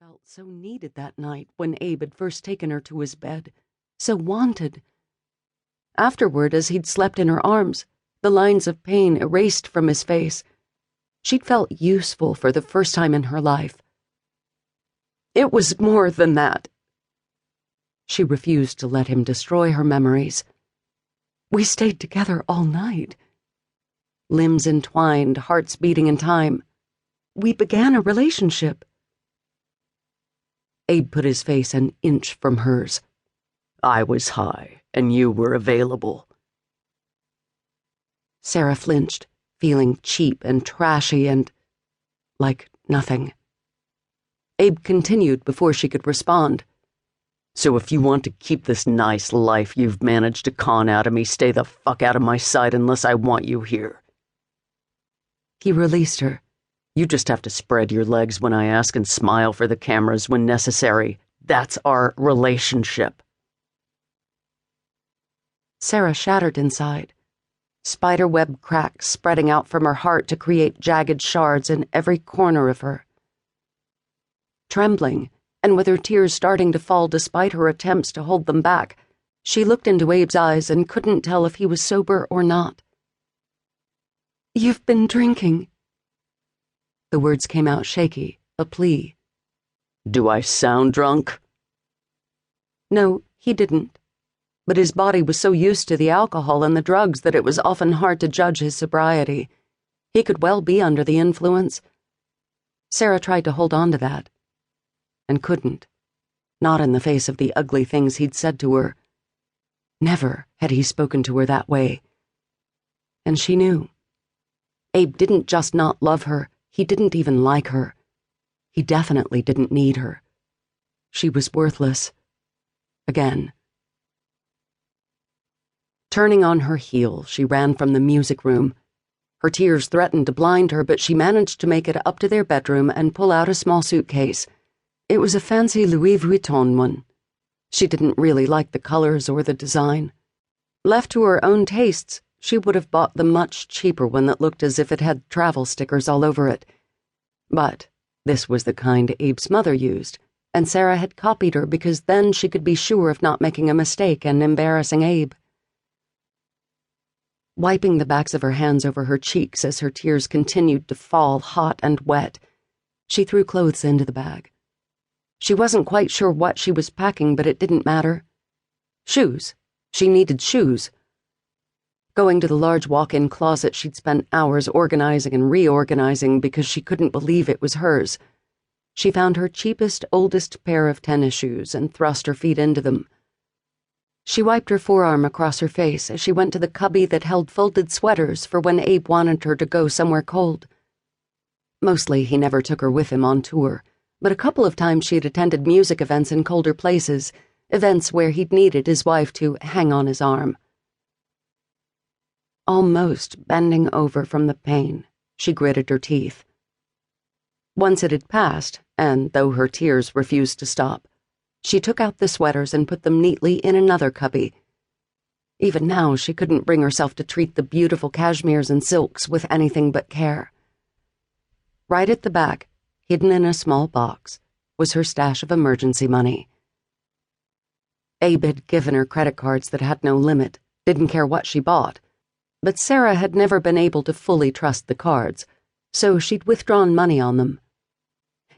felt so needed that night when Abe had first taken her to his bed, so wanted. Afterward, as he'd slept in her arms, the lines of pain erased from his face, she'd felt useful for the first time in her life. It was more than that. She refused to let him destroy her memories. We stayed together all night. Limbs entwined, hearts beating in time. We began a relationship. Abe put his face an inch from hers. I was high, and you were available. Sarah flinched, feeling cheap and trashy and like nothing. Abe continued before she could respond. So if you want to keep this nice life you've managed to con out of me, stay the fuck out of my sight unless I want you here. He released her. You just have to spread your legs when I ask and smile for the cameras when necessary. That's our relationship. Sarah shattered inside, spiderweb cracks spreading out from her heart to create jagged shards in every corner of her. Trembling, and with her tears starting to fall despite her attempts to hold them back, she looked into Abe's eyes and couldn't tell if he was sober or not. You've been drinking. The words came out shaky, a plea. Do I sound drunk? No, he didn't. But his body was so used to the alcohol and the drugs that it was often hard to judge his sobriety. He could well be under the influence. Sarah tried to hold on to that, and couldn't, not in the face of the ugly things he'd said to her. Never had he spoken to her that way. And she knew. Abe didn't just not love her, he didn't even like her. He definitely didn't need her. She was worthless. Again. Turning on her heel, she ran from the music room. Her tears threatened to blind her, but she managed to make it up to their bedroom and pull out a small suitcase. It was a fancy Louis Vuitton one. She didn't really like the colors or the design. Left to her own tastes, she would have bought the much cheaper one that looked as if it had travel stickers all over it. But this was the kind Abe's mother used, and Sarah had copied her because then she could be sure of not making a mistake and embarrassing Abe. Wiping the backs of her hands over her cheeks as her tears continued to fall hot and wet, she threw clothes into the bag. She wasn't quite sure what she was packing, but it didn't matter. Shoes. She needed shoes. Going to the large walk-in closet she'd spent hours organizing and reorganizing because she couldn't believe it was hers, she found her cheapest, oldest pair of tennis shoes and thrust her feet into them. She wiped her forearm across her face as she went to the cubby that held folded sweaters for when Abe wanted her to go somewhere cold. Mostly he never took her with him on tour, but a couple of times she'd attended music events in colder places, events where he'd needed his wife to hang on his arm. Almost bending over from the pain, she gritted her teeth. Once it had passed, and though her tears refused to stop, she took out the sweaters and put them neatly in another cubby. Even now, she couldn't bring herself to treat the beautiful cashmeres and silks with anything but care. Right at the back, hidden in a small box, was her stash of emergency money. Abe had given her credit cards that had no limit, didn't care what she bought, but Sarah had never been able to fully trust the cards, so she'd withdrawn money on them.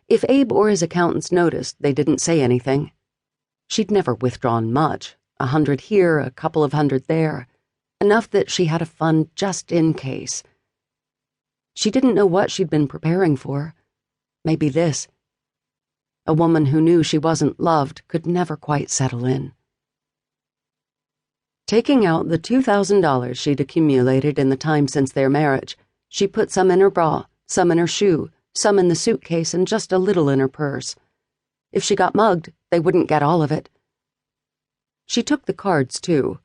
If Abe or his accountants noticed, they didn't say anything. She'd never withdrawn much, 100 here, a couple of hundred there, enough that she had a fund just in case. She didn't know what she'd been preparing for. Maybe this. A woman who knew she wasn't loved could never quite settle in. Taking out the $2,000 she'd accumulated in the time since their marriage, she put some in her bra, some in her shoe, some in the suitcase, and just a little in her purse. If she got mugged, they wouldn't get all of it. She took the cards, too.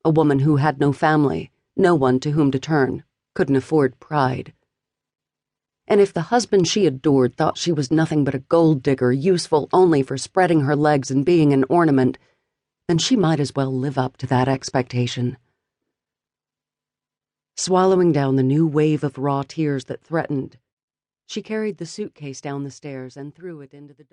A woman who had no family, no one to whom to turn, couldn't afford pride. And if the husband she adored thought she was nothing but a gold digger useful only for spreading her legs and being an ornament, then she might as well live up to that expectation. Swallowing down the new wave of raw tears that threatened, she carried the suitcase down the stairs and threw it into the